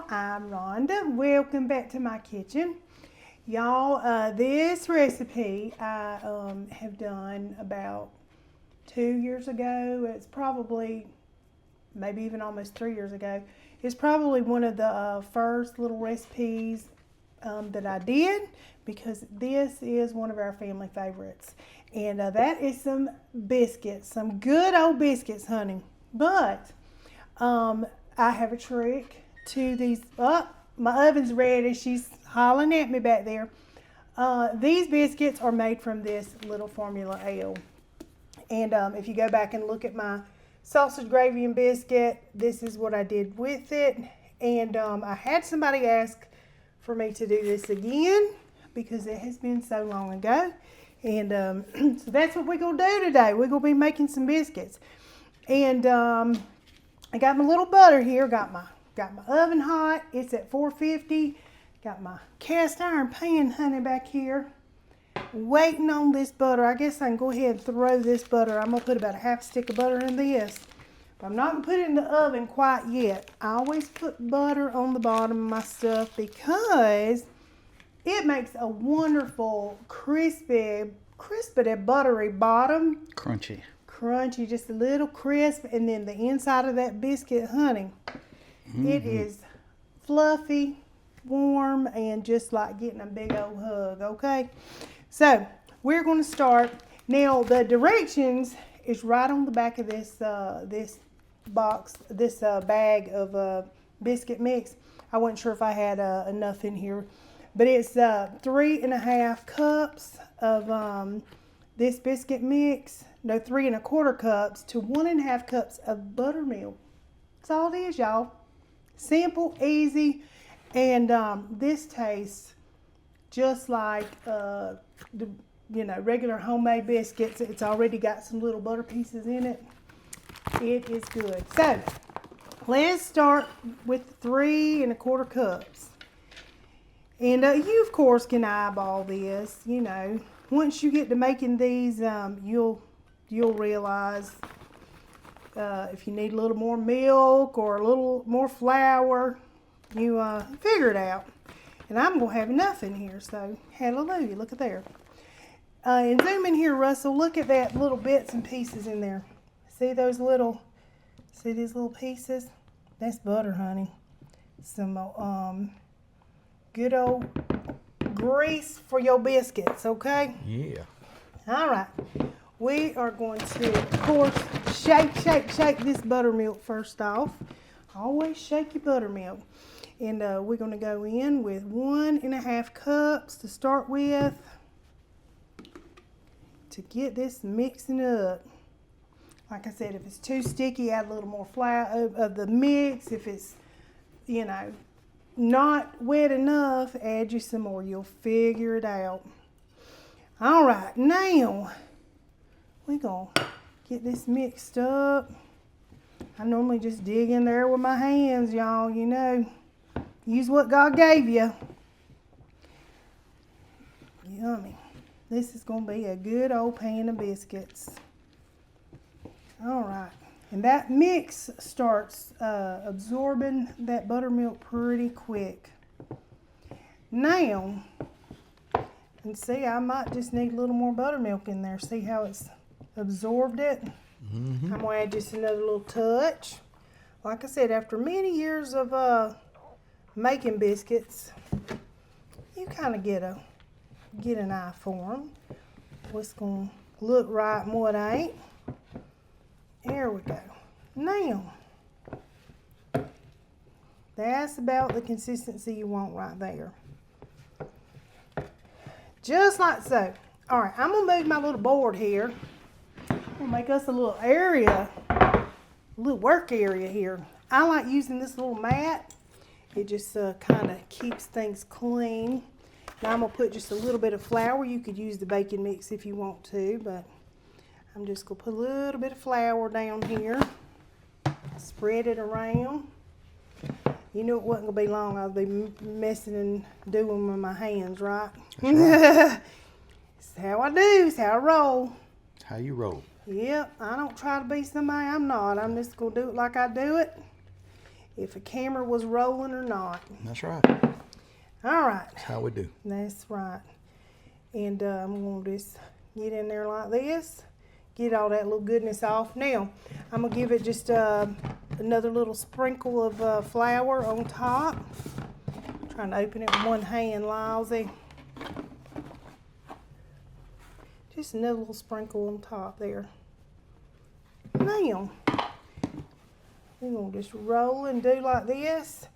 y'all, I'm Rhonda. Welcome back to my kitchen. Y'all, this recipe I have done about 2 years ago. It's probably, maybe even almost 3 years ago. It's probably one of the first little recipes that I did, because this is one of our family favorites. And that is some biscuits, some good old biscuits, honey. But I have a trick to these. Oh, my oven's ready. She's hollering at me back there. These biscuits are made from this little Formula L. And if you go back and look at my sausage gravy and biscuit, this is what I did with it. And I had somebody ask for me to do this again because it has been so long ago. And so that's what we're going to do today. We're going to be making some biscuits. And I got my little butter here. Got my oven hot. It's at 450. Got my cast iron pan, honey, back here. Waiting on this butter. I guess I can go ahead and throw this butter. I'm going to put about a half stick of butter in this. But I'm not going to put it in the oven quite yet. I always put butter on the bottom of my stuff because it makes a wonderful crispy, buttery bottom. Crunchy, just a little crisp, and then the inside of that biscuit, honey, it is fluffy, warm, and just like getting a big old hug. Okay, so we're going to start now. The directions is right on the back of this this box, this bag of biscuit mix. I wasn't sure if I had enough in here, but it's 3.5 cups of this biscuit mix. No, 3 1/4 cups to 1.5 cups of buttermilk. That's all it is, y'all. Simple, easy, and this tastes just like the regular homemade biscuits. It's already got some little butter pieces in it. It is good. So let's start with 3 1/4 cups. And you of course can eyeball this. Once you get to making these, you'll realize if you need a little more milk or a little more flour, you figure it out. And I'm going to have enough in here, so hallelujah, look at there. And zoom in here, Russell, look at that little bits and pieces in there. See these little pieces? That's butter, honey. Some good old grease for your biscuits, okay? Yeah. All right. We are going to, of course, shake this buttermilk first off. Always shake your buttermilk. And we're going to go in with 1.5 cups to start with to get this mixing up. Like I said, if it's too sticky, add a little more flour of the mix. If it's, not wet enough, add you some more. You'll figure it out. All right, now we're going to get this mixed up. I normally just dig in there with my hands, y'all. Use what God gave you. Yummy. This is going to be a good old pan of biscuits. All right. And that mix starts absorbing that buttermilk pretty quick. Now, and see, I might just need a little more buttermilk in there. See how it's absorbed it? I'm going to add just another little touch. Like I said, after many years of making biscuits, you kind of get an eye for them. What's going to look right and what ain't. There we go. Now, that's about the consistency you want right there. Just like so. All right, I'm going to move my little board here. I'm going to make us a little area, a little work area here. I like using this little mat. It just kind of keeps things clean. Now I'm going to put just a little bit of flour. You could use the baking mix if you want to, but I'm just going to put a little bit of flour down here. Spread it around. You knew it wasn't going to be long. I'll be messing and doing with my hands, right? That's right. It's how I do. It's how I roll. How you roll. Yep. I don't try to be somebody I'm not. I'm just going to do it like I do it. if a camera was rolling or not. That's right. All right. That's how we do. That's right. And I'm going to just get in there like this. Get all that little goodness off. Now, I'm going to give it just another little sprinkle of flour on top. I'm trying to open it with one hand, lousy. Just another little sprinkle on top there. Now, we're going to just roll and do like this.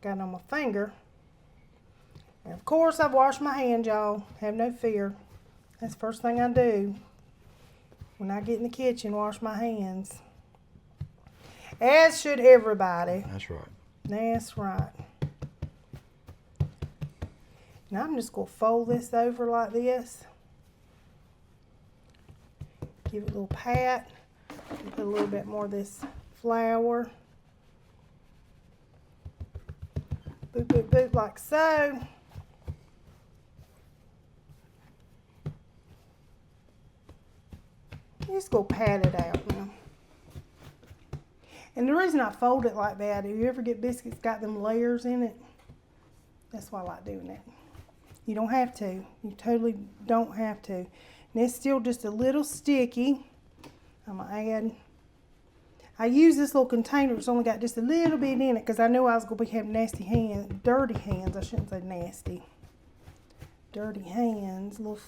Got it on my finger. And of course, I've washed my hands, y'all. Have no fear. That's the first thing I do. When I get in the kitchen, wash my hands. As should everybody. That's right. That's right. Now I'm just going to fold this over like this. Give it a little pat. Put a little bit more of this flour. Boop, boop, boop, like so. Just go pat it out now. And the reason I fold it like that, if you ever get biscuits got them layers in it, that's why I like doing that. You don't have to. You totally don't have to. And it's still just a little sticky. I'm going to add, I use this little container. It's only got just a little bit in it because I knew I was going to be having nasty hands, dirty hands. I shouldn't say nasty. Dirty hands, little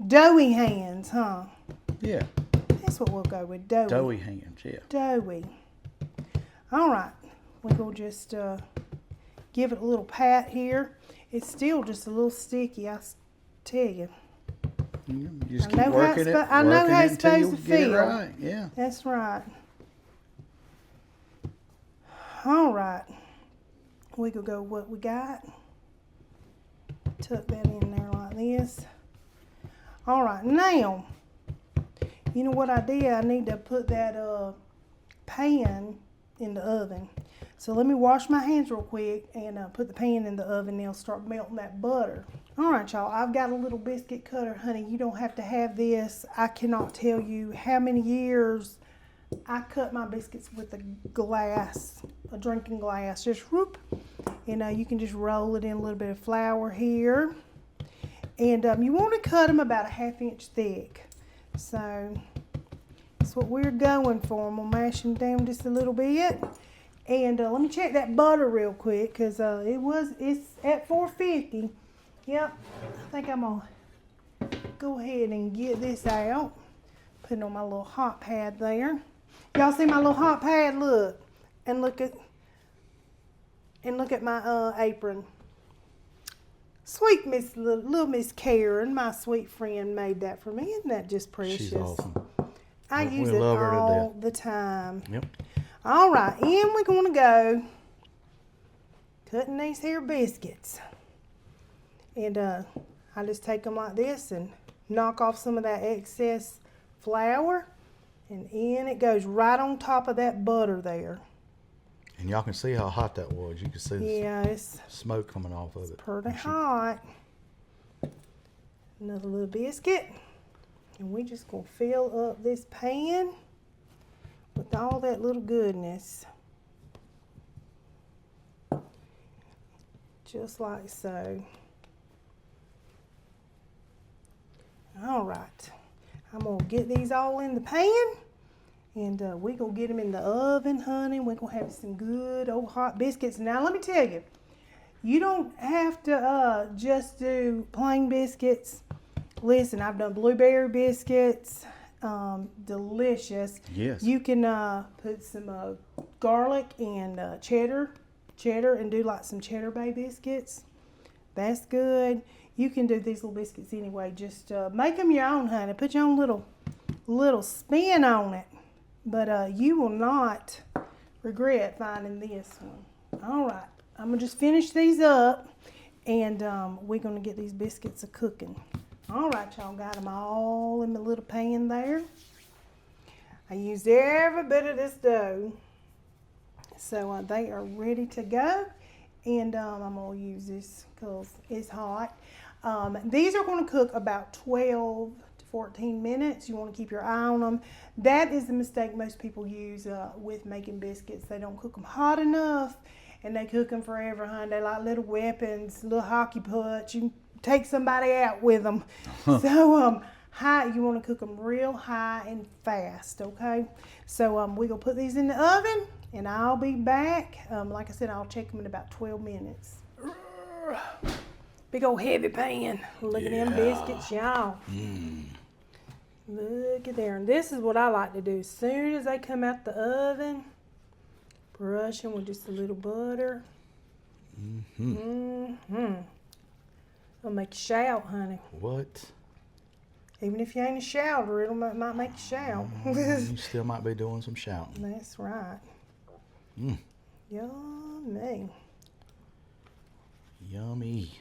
doughy hands, huh? Yeah. That's what we'll go with, doughy. Doughy hands, yeah. Doughy. All right. We're going to just give it a little pat here. It's still just a little sticky, I tell you. You just keep working it. I know how it's until supposed to get feel. it right. Yeah. That's right. All right. We could go what we got. Tuck that in there like this. All right. Now, you know what I did? I need to put that pan in the oven. So let me wash my hands real quick and put the pan in the oven. They'll start melting that butter. All right, y'all. I've got a little biscuit cutter, honey. You don't have to have this. I cannot tell you how many years I cut my biscuits with a glass, a drinking glass. Just whoop. And you can just roll it in a little bit of flour here. And you want to cut them about a 1/2 inch thick. So that's what we're going for. I'm going to mash them down just a little bit. And let me check that butter real quick because it's at 450. Yep, I think I'm going to go ahead and get this out. Put it on my little hot pad there. Y'all see my little hot pad? Look. And look at my apron. Sweet little Miss Karen, my sweet friend, made that for me. Isn't that just precious? She's awesome. I use it all the time. Yep. All right, and we're going to go cutting these here biscuits. And I just take them like this and knock off some of that excess flour. And in it goes right on top of that butter there. And y'all can see how hot that was. You can see the smoke coming off of it. Pretty hot. Another little biscuit. And we just going to fill up this pan with all that little goodness. Just like so. All right. I'm going to get these all in the pan. And we're going to get them in the oven, honey. We're going to have some good old hot biscuits. Now, let me tell you, you don't have to just do plain biscuits. Listen, I've done blueberry biscuits. Delicious. Yes. You can put some garlic and cheddar and do like some cheddar bay biscuits. That's good. You can do these little biscuits anyway. Just make them your own, honey. Put your own little spin on it. But you will not regret finding this one. All right. I'm going to just finish these up. And we're going to get these biscuits a-cooking. All right, y'all. Got them all in the little pan there. I used every bit of this dough. So they are ready to go. And I'm going to use this because it's hot. These are going to cook about 12 to 14 minutes. You want to keep your eye on them. That is the mistake most people use with making biscuits. They don't cook them hot enough, and they cook them forever, honey. They like little weapons, little hockey pucks. You can take somebody out with them. So high, you want to cook them real high and fast, okay? So we're going to put these in the oven, and I'll be back. Like I said, I'll check them in about 12 minutes. Big old heavy pan. Look at them biscuits, y'all. Look at there. And this is what I like to do. As soon as they come out the oven, brush them with just a little butter. It'll make you shout, honey. What? Even if you ain't a shouter, it might make you shout. You still might be doing some shouting. That's right. Yummy. Yummy.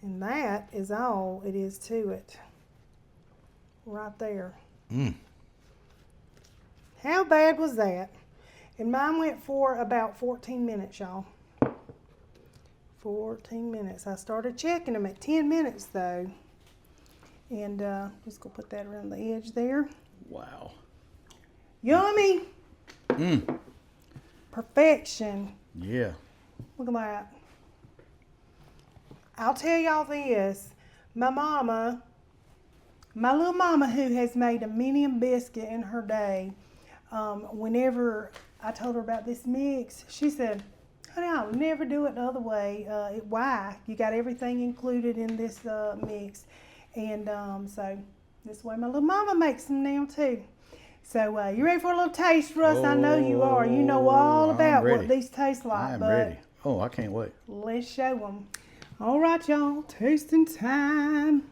And that is all it is to it. Right there. How bad was that? And mine went for about 14 minutes, y'all. 14 minutes. I started checking them at 10 minutes, though. And just gonna put that around the edge there. Wow. Yummy. Perfection. Yeah. Look at that. I'll tell y'all this. My little mama who has made a medium biscuit in her day, whenever I told her about this mix, she said, honey, I'll never do it the other way. Why? You got everything included in this mix. And so this way my little mama makes them now too. So you ready for a little taste, Russ? I know you are. You know all about what these taste like. I'm ready. Oh, I can't wait. Let's show them. All right, y'all. Tasting time.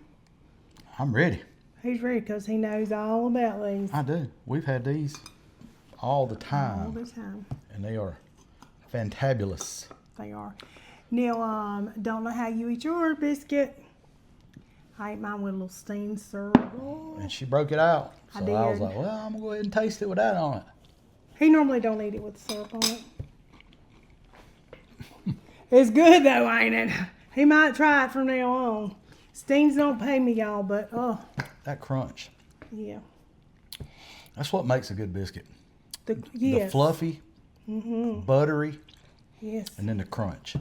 I'm ready. He's ready because he knows all about these. I do. We've had these all the time. All the time. And they are fantabulous. They are. Now, don't know how you eat your biscuit. I ate mine with a little steamed syrup. Oh. And she broke it out. So I did. I was like, well, I'm going to go ahead and taste it with that on it. He normally don't eat it with syrup on it. It's good though, ain't it? He might try it from now on. Steams don't pay me, y'all, but that crunch. Yeah. That's what makes a good biscuit. Yes. The fluffy, buttery, yes, and then the crunch.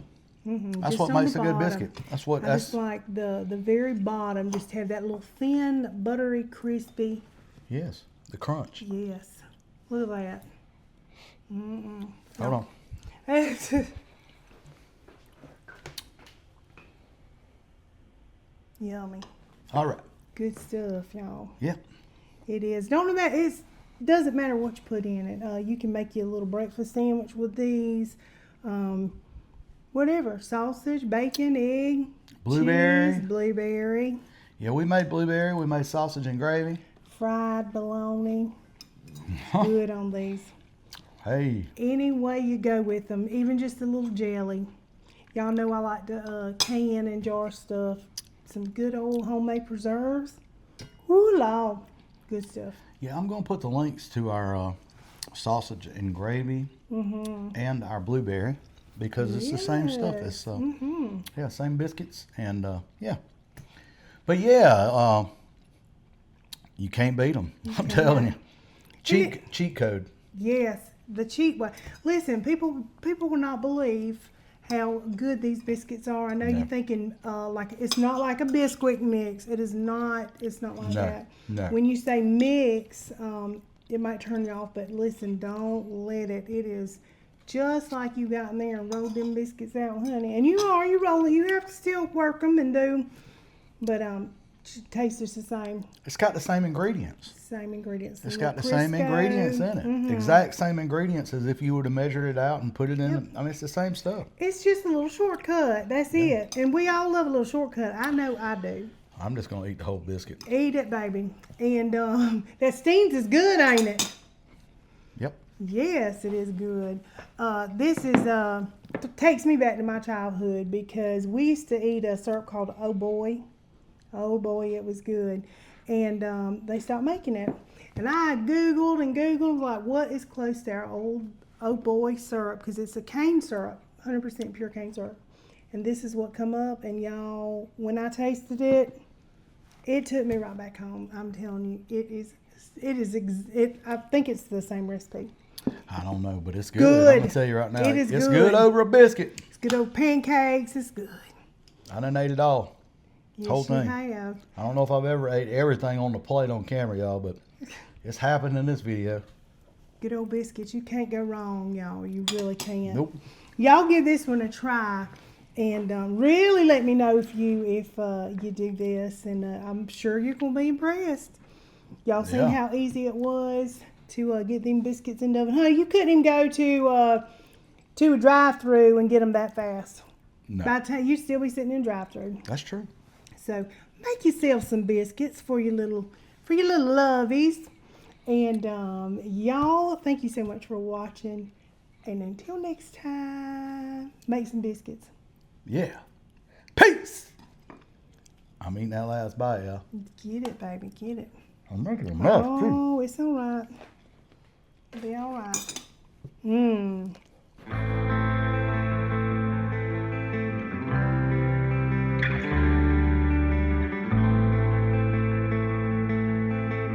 That's just what makes a good biscuit. That's what. I just like the very bottom. Just have that little thin, buttery, crispy. Yes, the crunch. Yes. Look at that. Hold on. Yummy. All right. Good stuff, y'all. Yeah. It is. Don't matter. It doesn't matter what you put in it. You can make you a little breakfast sandwich with these. Whatever. Sausage, bacon, egg, blueberry. cheese, blueberry. Yeah, we made blueberry. We made sausage and gravy. Fried bologna. Good on these. Hey. Any way you go with them, even just a little jelly. Y'all know I like to can and jar stuff. Some good old homemade preserves. Woo, Lord. Good stuff. Yeah, I'm going to put the links to our sausage and gravy and our blueberry because it's the same stuff. It's yeah, same biscuits and yeah. But yeah, you can't beat them. I'm telling you. Cheat code. Yes, the cheat way. Listen, people will not believe how good these biscuits are. I know you're thinking like it's not like a Biscuit mix. It is not. It's not like that. No. When you say mix, it might turn you off. But listen, don't let it. It is just like you got in there and rolled them biscuits out, honey. And you roll it. You have to still work them and do. But taste is the same. It's got the same ingredients. Same ingredients. It's got the same ingredients in it. Exact same ingredients as if you would have measured it out and put it in. I mean, it's the same stuff. It's just a little shortcut. That's it. And we all love a little shortcut. I know I do. I'm just going to eat the whole biscuit. Eat it, baby. And that steams is good, ain't it? Yep. Yes, it is good. This is takes me back to my childhood because we used to eat a syrup called Oh Boy. Oh boy, it was good. And they stopped making it. And I Googled and Googled, like, what is close to our old Oh Boy syrup? Because it's a cane syrup, 100% pure cane syrup. And this is what come up. And y'all, when I tasted it, It took me right back home. I'm telling you, I think it's the same recipe. I don't know, but it's good. Good. I'm gonna tell you right now, It is it's good. good over a biscuit. It's good old pancakes. It's good. I done ate it all. Yes, Whole thing. you have. I don't know if I've ever ate everything on the plate on camera, y'all, but it's happened in this video. Good old biscuits. You can't go wrong, y'all. You really can't. Nope. Y'all give this one a try, and really let me know if you do this, and I'm sure you're gonna be impressed. Y'all seen Yeah. how easy it was to get them biscuits in the oven? Honey, you couldn't even go to a drive-through and get them that fast. No. By the time you'd still be sitting in drive-through. That's true. So make yourself some biscuits for your little lovies. And y'all, thank you so much for watching. And until next time, make some biscuits. Yeah. Peace. I'm eating that last bite, y'all. Get it, baby, get it. I'm making enough, too. Oh, it's all right. It'll be all right.